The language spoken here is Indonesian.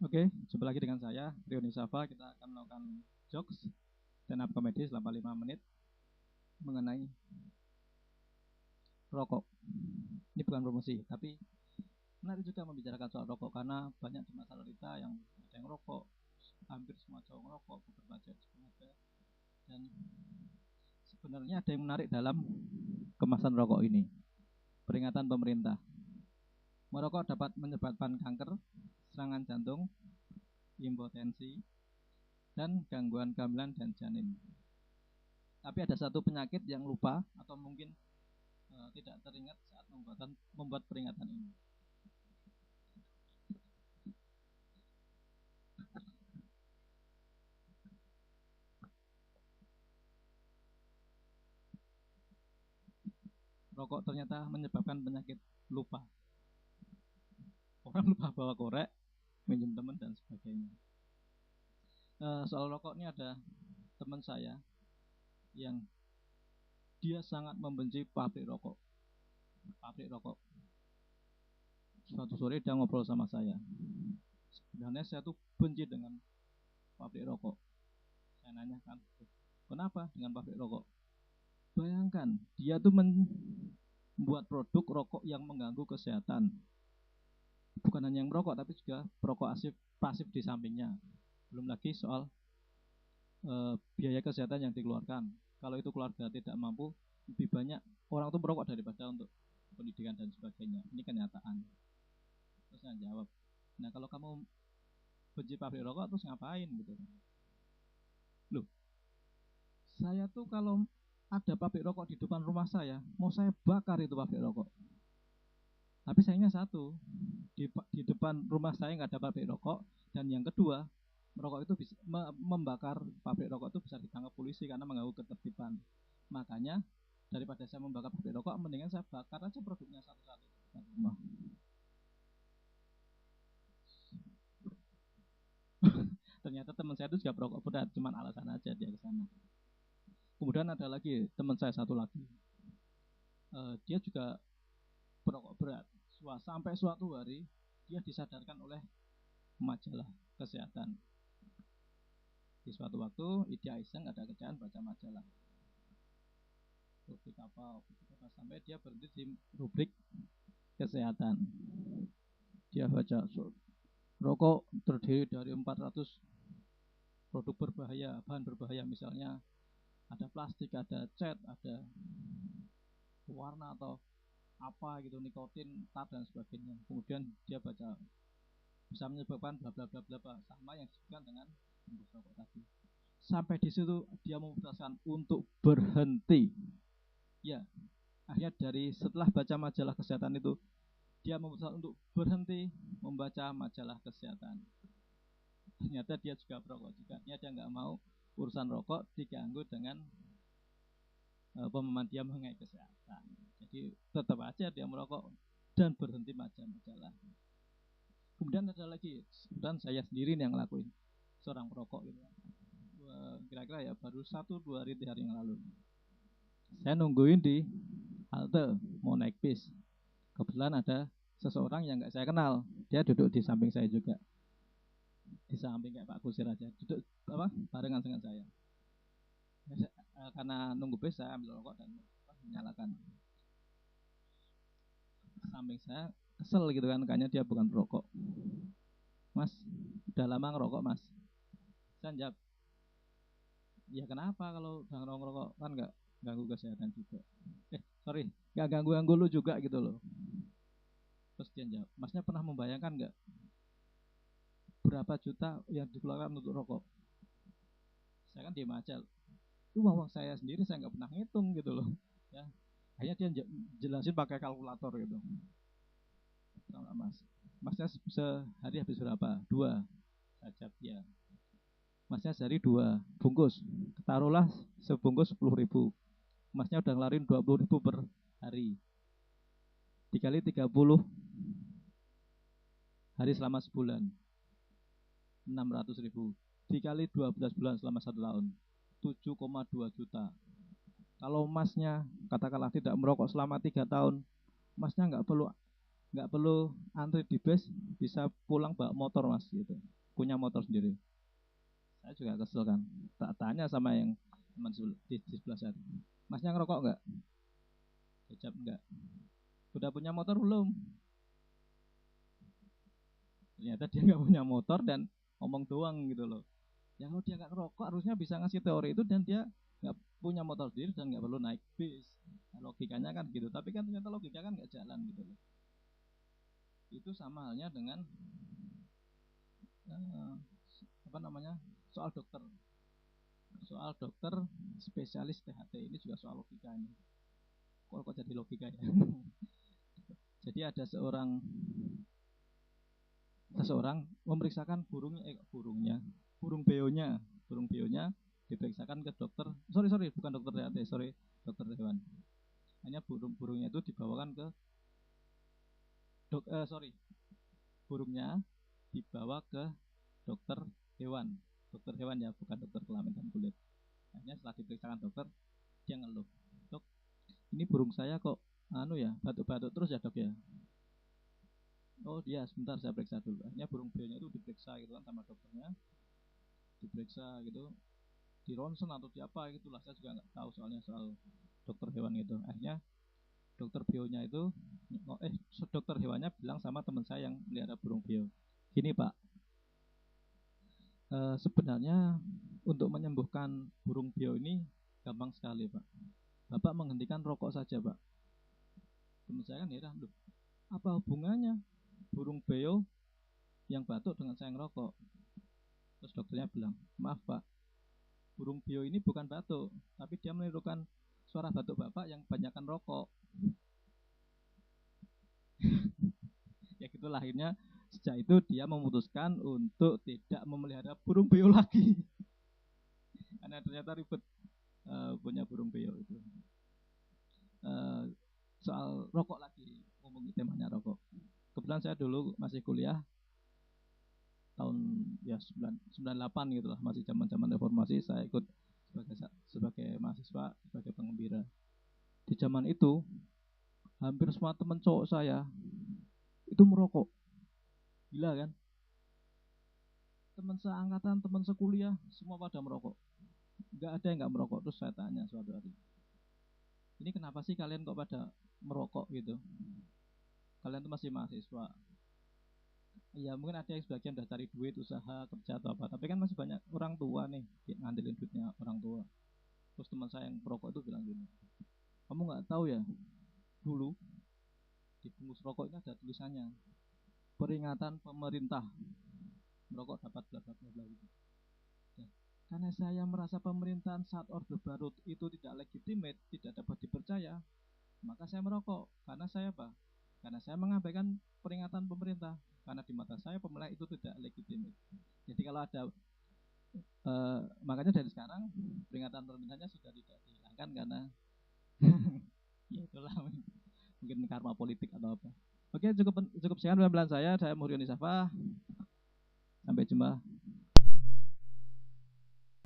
Oke, jumpa lagi dengan saya, Rioni Safa. Kita akan melakukan jokes stand up comedy selama 5 menit mengenai rokok. Ini bukan promosi, tapi menarik juga membicarakan soal rokok karena banyak di masyarakat kita yang ada yang rokok, hampir semua cowok ngerokok, beberapa cewek juga ada. Dan sebenarnya ada yang menarik dalam kemasan rokok ini. Peringatan pemerintah. Merokok dapat menyebabkan kanker, serangan jantung, impotensi, dan gangguan kehamilan dan janin. Tapi ada satu penyakit yang lupa atau mungkin tidak teringat saat membuat peringatan ini. Rokok ternyata menyebabkan penyakit lupa. Orang lupa bawa korek, minjem teman dan sebagainya. Soal rokok ini ada teman saya yang dia sangat membenci pabrik rokok. Suatu sore dia ngobrol sama saya. Sebenarnya saya tuh benci dengan pabrik rokok. Saya nanyakan, kenapa dengan pabrik rokok? Bayangkan, dia tuh membuat produk rokok yang mengganggu kesehatan. Bukan hanya yang merokok, tapi juga perokok pasif di sampingnya. Belum lagi soal biaya kesehatan yang dikeluarkan. Kalau itu keluarga tidak mampu, lebih banyak orang itu merokok daripada untuk pendidikan dan sebagainya. Ini kenyataan. Terus saya jawab, nah kalau kamu benci pabrik rokok terus ngapain gitu? Loh, saya tuh kalau ada pabrik rokok di depan rumah saya, mau saya bakar itu pabrik rokok. Tapi sayangnya satu, di depan rumah saya nggak ada pabrik rokok, dan yang kedua, merokok itu bisa membakar pabrik rokok itu bisa ditangkap polisi karena mengganggu ketertiban. Makanya daripada saya membakar pabrik rokok, mendingan saya bakar aja produknya satu-satu di depan rumah. Ternyata teman saya itu juga perokok berat, cuman alasan aja dia ke sana. Kemudian ada lagi teman saya satu lagi, dia juga perokok berat. Sampai suatu hari dia disadarkan oleh majalah kesehatan. Di suatu waktu dia iseng ada kerjaan baca majalah. Rubrik apa sampai dia berhenti di rubrik kesehatan. Dia baca rokok terdiri dari 400 produk berbahaya, bahan berbahaya, misalnya ada plastik, ada cat, ada warna atau apa gitu, nikotin, tar dan sebagainya. Kemudian dia baca bisa menyebabkan bla bla bla bla sama yang disebutkan dengan bungkus rokok tadi. Sampai di situ dia memutuskan untuk berhenti. Ya, akhirnya dari setelah baca majalah kesehatan itu dia memutuskan untuk berhenti membaca majalah kesehatan. Ternyata dia juga perokok juga. Dia nggak mau urusan rokok diganggu dengan pemahaman dia mengenai kesehatan. Jadi tetap aja dia merokok dan berhenti baca majalah. Kemudian ada lagi, dan saya sendiri yang ngelakuin, seorang perokok gitu. Kira-kira ya baru 1-2 hari yang lalu. Saya nungguin di halte mau naik bis. Kebetulan ada seseorang yang nggak saya kenal. Dia duduk di samping saya juga. Di samping kayak Pak Kusir aja. Duduk barengan dengan saya. Karena nunggu bis saya ambil rokok dan menyalakan. Samping saya kesel gitu kan, kayaknya dia bukan perokok. Mas, udah lama ngerokok mas? Saya jawab, ya kenapa kalau udah ngerokok kan nggak ganggu kesehatan juga. Sorry, nggak ganggu lu juga gitu loh. Terus dia jawab, masnya pernah membayangkan nggak berapa juta yang dikeluarkan untuk rokok? Saya kan diem aja, itu uang saya sendiri, saya nggak pernah ngitung gitu loh. Ya, akhirnya dia jelasin pakai kalkulator gitu. Masnya sehari habis berapa? 2. Saya jawab ya. Masnya sehari 2 bungkus, taruhlah sebungkus 10.000. Masnya udah ngelarin 20.000 per hari, dikali 30 hari selama sebulan, 600.000, dikali 12 bulan selama 1 tahun, 7,2 juta. Kalau masnya katakanlah tidak merokok selama 3 tahun, masnya nggak perlu nggak perlu antri di bus, bisa pulang bawa motor mas gitu, punya motor sendiri. Saya juga kesel kan, tak tanya sama yang teman di sebelah saya, masnya ngerokok nggak? Jawab enggak. Udah punya motor belum? Ternyata dia nggak punya motor dan ngomong doang gitu loh. Ya kalau dia nggak ngerokok harusnya bisa ngasih teori itu, dan dia nggak punya motor sendiri dan nggak perlu naik bis. Nah, logikanya kan gitu, tapi kan ternyata logika kan nggak jalan gitu loh. Itu sama halnya dengan eh, apa namanya, soal dokter. Soal dokter spesialis THT ini juga soal logika ini. Kok jadi logika ya? Jadi ada seseorang memeriksakan burung beonya, diperiksakan ke dokter. Sorry, bukan dokter THT, sorry, dokter hewan. Hanya burungnya itu dibawakan ke burungnya dibawa ke dokter hewan. Dokter hewan ya, bukan dokter kelamin dan kulit. Hanya setelah diperiksakan dokter, dia ngeluh, dok, ini burung saya kok batuk-batuk terus ya dok ya. Oh dia, sebentar saya periksa dulu. Akhirnya burung beonya itu diperiksa gitu kan sama dokternya, diperiksa gitu, di ronsen atau di apa gitulah, saya juga nggak tahu soalnya soal dokter hewan gitu. Akhirnya dokter bionya itu dokter hewannya bilang sama teman saya yang melihara burung beo, gini pak, sebenarnya untuk menyembuhkan burung beo ini gampang sekali pak, bapak menghentikan rokok saja pak. Teman saya kan heran, loh apa hubungannya burung beo yang batuk dengan saya ngerokok? Terus dokternya bilang, maaf pak, burung beo ini bukan batuk, tapi dia menirukan suara batuk bapak yang banyakkan rokok. Ya gitulah, akhirnya sejak itu dia memutuskan untuk tidak memelihara burung beo lagi. Karena ternyata ribet punya burung beo itu. Soal rokok lagi, ngomongin temanya rokok. Kebetulan saya dulu masih kuliah tahun ya 98 gitu lah, masih zaman-zaman reformasi. Saya ikut sebagai mahasiswa, sebagai pengembira. Di zaman itu hampir semua teman cowok saya itu merokok. Gila kan? Teman seangkatan, teman sekuliah, semua pada merokok. Nggak ada yang nggak merokok. Terus saya tanya suatu hari, ini kenapa sih kalian kok pada merokok gitu? Kalian tuh masih mahasiswa. Iya mungkin ada yang sebagian udah cari duit, usaha, kerja atau apa. Tapi kan masih banyak orang tua nih ngandelin duitnya orang tua. Terus teman saya yang perokok itu bilang gini, kamu nggak tahu ya, dulu di bungkus rokok ini ada tulisannya, peringatan pemerintah, merokok dapat bla bla bla bla gitu. Ya, karena saya merasa pemerintahan saat Orde Baru itu tidak legitimate, tidak dapat dipercaya, maka saya merokok. Karena saya apa? Karena saya mengabaikan peringatan pemerintah. Karena di mata saya pemerintah itu tidak legitimate. Jadi kalau ada makanya dari sekarang peringatan pemerintahnya sudah tidak dihilangkan karena ya itulah mungkin karma politik atau apa. Oke, cukup sekian penampilan saya. Saya Muhrioni Safa. Sampai jumpa